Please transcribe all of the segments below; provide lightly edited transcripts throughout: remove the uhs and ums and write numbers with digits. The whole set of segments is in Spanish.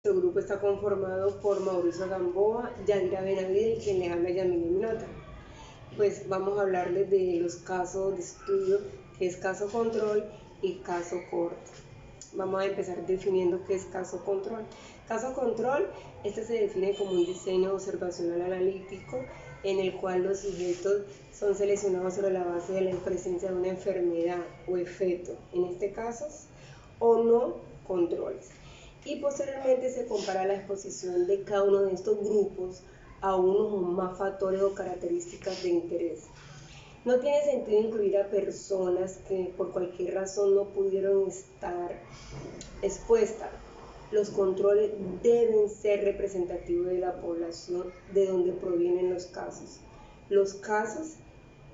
Nuestro grupo está conformado por Mauricio Gamboa, Yadira Benavides y quien le habla Yamile Minota. Pues vamos a hablarles de los casos de estudio, que es caso control y caso corte. Vamos a empezar definiendo qué es caso control. Caso control, este se define como un diseño observacional analítico en el cual los sujetos son seleccionados sobre la base de la presencia de una enfermedad o efecto, en este caso, o no controles. Y posteriormente se compara la exposición de cada uno de estos grupos a uno o más factores o características de interés. No tiene sentido incluir a personas que por cualquier razón no pudieron estar expuestas. Los controles deben ser representativos de la población de donde provienen los casos. Los casos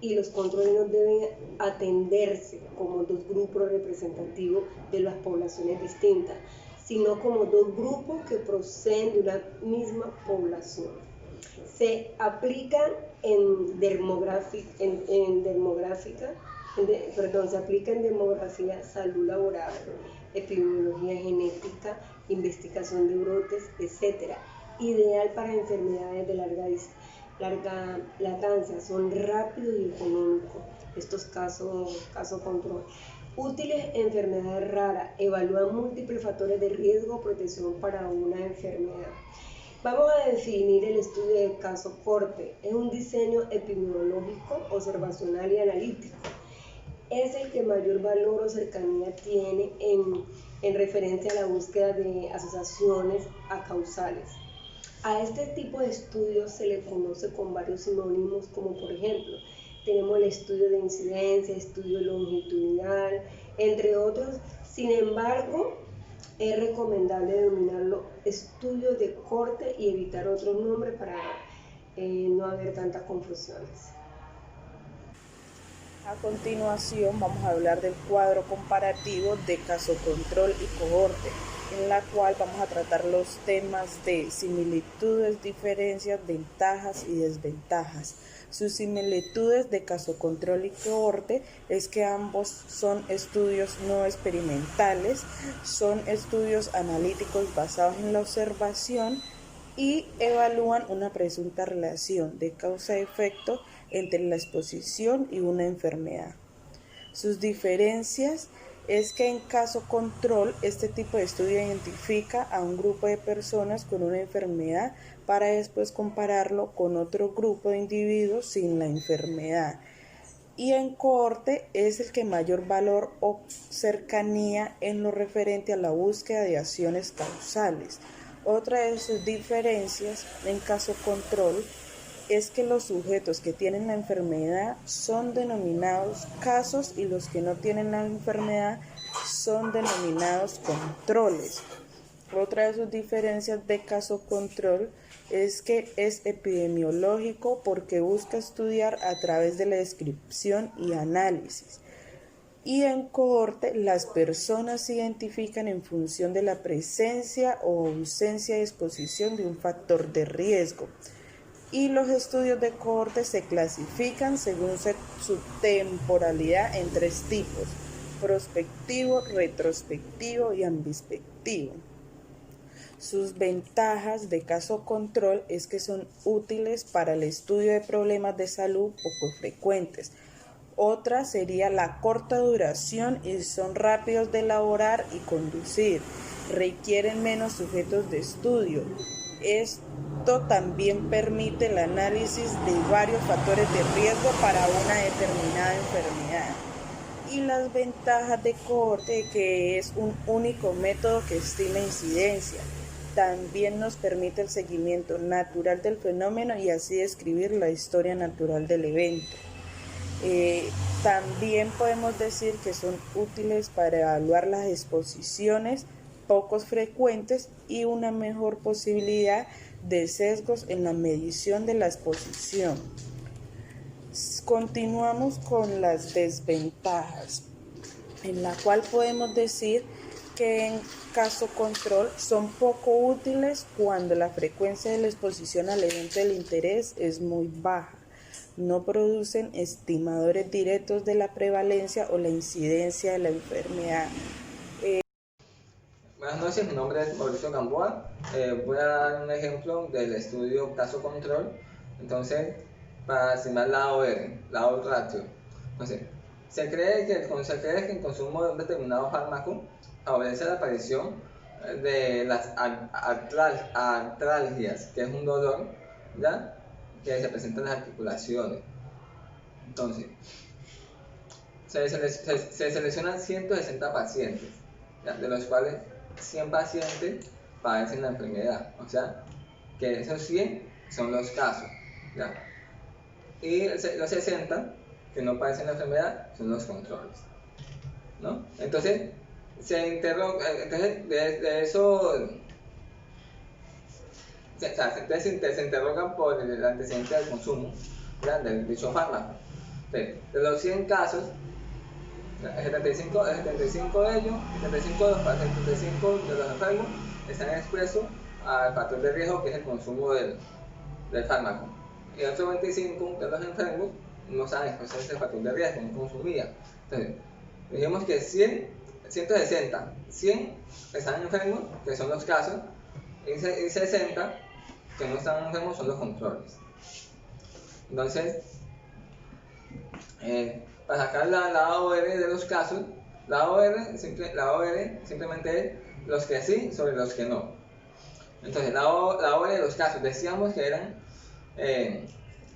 y los controles no deben atenderse como dos grupos representativos de las poblaciones distintas, sino como dos grupos que proceden de una misma población. Se aplican en demografía, salud laboral, epidemiología genética, investigación de brotes, etc. Ideal para enfermedades de larga latancia, son rápidos y económicos estos casos control. Útiles en enfermedades raras, evalúan múltiples factores de riesgo o protección para una enfermedad. Vamos a definir el estudio del caso corte. Es un diseño epidemiológico, observacional y analítico. Es el que mayor valor o cercanía tiene en referencia a la búsqueda de asociaciones a causales. A este tipo de estudios se le conoce con varios sinónimos, como por ejemplo, tenemos el estudio de incidencia, estudio longitudinal, entre otros. Sin embargo, es recomendable denominarlo estudio de corte y evitar otros nombres para no haber tantas confusiones. A continuación vamos a hablar del cuadro comparativo de caso control y cohorte, en la cual vamos a tratar los temas de similitudes, diferencias, ventajas y desventajas. Sus similitudes de caso control y cohorte es que ambos son estudios no experimentales, son estudios analíticos basados en la observación y evalúan una presunta relación de causa-efecto entre la exposición y una enfermedad. Sus diferencias es que en caso control, este tipo de estudio identifica a un grupo de personas con una enfermedad para después compararlo con otro grupo de individuos sin la enfermedad. Y en cohorte es el que mayor valor o cercanía en lo referente a la búsqueda de acciones causales. Otra de sus diferencias en caso control es que los sujetos que tienen la enfermedad son denominados casos y los que no tienen la enfermedad son denominados controles. Otra de sus diferencias de caso control es que es epidemiológico porque busca estudiar a través de la descripción y análisis. Y en cohorte, las personas se identifican en función de la presencia o ausencia de exposición de un factor de riesgo. Y los estudios de cohorte se clasifican según su temporalidad en tres tipos: prospectivo, retrospectivo y ambinspectivo. Sus ventajas de caso control es que son útiles para el estudio de problemas de salud poco frecuentes. Otra sería la corta duración y son rápidos de elaborar y conducir. Requieren menos sujetos de estudio. Esto también permite el análisis de varios factores de riesgo para una determinada enfermedad. Y las ventajas de cohorte, que es un único método que estima incidencia. También nos permite el seguimiento natural del fenómeno y así describir la historia natural del evento. También podemos decir que son útiles para evaluar las exposiciones pocos frecuentes y una mejor posibilidad de sesgos en la medición de la exposición. Continuamos con las desventajas, en la cual podemos decir que en caso control son poco útiles cuando la frecuencia de la exposición al evento del interés es muy baja. No producen estimadores directos de la prevalencia o la incidencia de la enfermedad. Buenas noches, mi nombre es Mauricio Gamboa. Voy a dar un ejemplo del estudio caso control. Entonces, para estimar la OR, la odds ratio. Entonces, se cree que el consumo de un determinado fármaco favorece la aparición de las artralgias, que es un dolor, ¿ya?, que se presenta en las articulaciones. Entonces, se seleccionan 160 pacientes, ¿ya?, de los cuales 100 pacientes padecen la enfermedad, o sea, que esos 100 son los casos, ¿ya? Y los 60 que no padecen la enfermedad son los controles, ¿no? Entonces, se interrogan por el antecedente del consumo, ¿ya?, del dicho fármaco. Entonces, de los 100 casos, el 75 de ellos, el 75 de los enfermos están expuestos al factor de riesgo, que es el consumo del fármaco. Y el otro 25 de los enfermos no están expuestos a ese factor de riesgo, no consumían. Entonces, dijimos que 160, 100 están enfermos, que son los casos, y 60 que no están enfermos son los controles. Entonces, para sacar la OR de los casos, la OR simplemente es los que sí sobre los que no. Entonces, la OR de los casos, decíamos que eran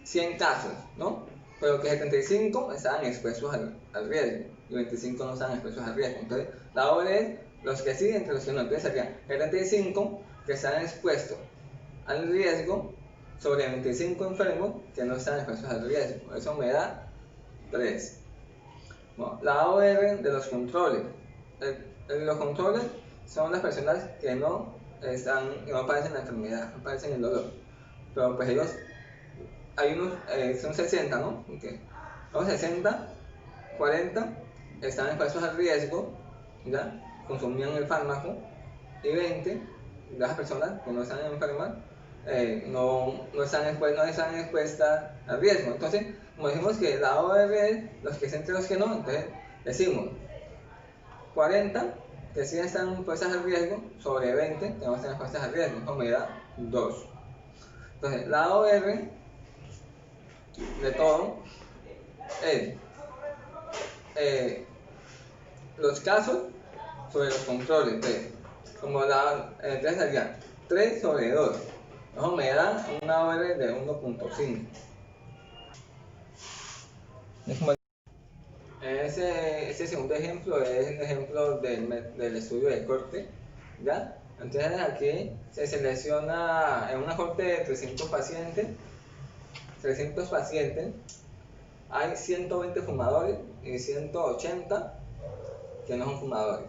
100 casos, ¿no? Pero que 75 estaban expuestos al riesgo y 25 no estaban expuestos al riesgo. Entonces, la OR es los que sí entre los que no. Entonces, serían 75 que están expuestos al riesgo sobre 25 enfermos que no están expuestos al riesgo. Eso me da 3. Bueno, la OR de los controles. Los controles son las personas que no padecen la enfermedad, no padecen el dolor. Pero pues ellos, hay unos, son 60, ¿no? Okay. Los 60, 40 están expuestos al riesgo, ¿ya?, consumían el fármaco, y 20 de las personas que no están enfermas no están expuestas al riesgo. Entonces, como decimos que la OR es los que sí entre los que no, entonces decimos 40 que sí están expuestas al riesgo sobre 20 que no están expuestas al riesgo. Eso me da 2. Entonces, la OR de todo es los casos sobre los controles. Entonces, como entonces sería 3 sobre 2. Eso me da una OR de 1.5. Ese segundo ejemplo es el ejemplo del estudio de corte, ¿ya? Entonces aquí se selecciona en una corte de 300 pacientes, hay 120 fumadores y 180 que no son fumadores.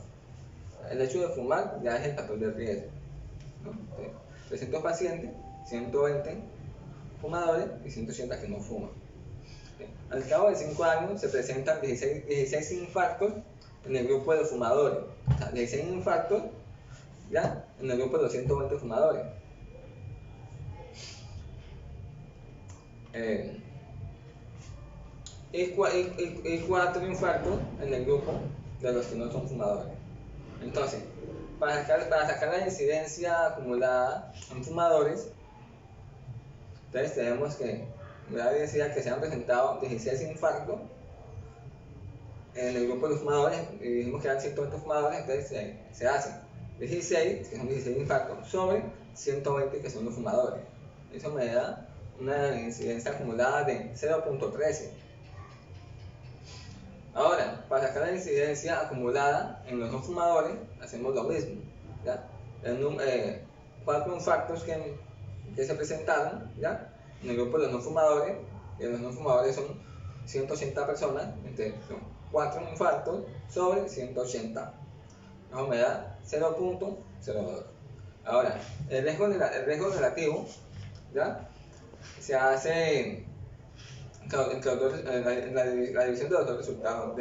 El hecho de fumar ya es el factor de riesgo, ¿no? 300 pacientes, 120 fumadores y 180 que no fuman. Al cabo de 5 años se presentan 16 infartos en el grupo de fumadores. O sea, 16 infartos, ¿ya?, en el grupo de los 120 fumadores. Y 4 infartos en el grupo de los que no son fumadores. Entonces, para sacar la incidencia acumulada en fumadores, entonces tenemos que, ya decía que se han presentado 16 infartos en el grupo de los fumadores, y dijimos que eran 120 fumadores, entonces se hacen 16, que son 16 infartos, sobre 120 que son los fumadores. Eso me da una incidencia acumulada de 0.13. Ahora, para sacar la incidencia acumulada en los no fumadores, hacemos lo mismo, ¿ya? 4 infartos que se presentaron, ¿ya?, en el grupo de los no fumadores, y los no fumadores son 180 personas, entonces son 4 infartos sobre 180. Eso me da 0.02. Ahora, el riesgo relativo, ¿ya?, se hace la división de los dos resultados,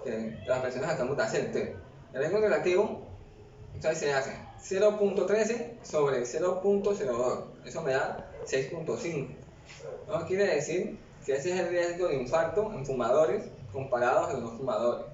que las personas acabamos de hacer. Entonces, el riesgo relativo, entonces se hace 0.13 sobre 0.02. Eso me da 6.5. Eso quiere decir que ese es el riesgo de infarto en fumadores comparados a los no fumadores.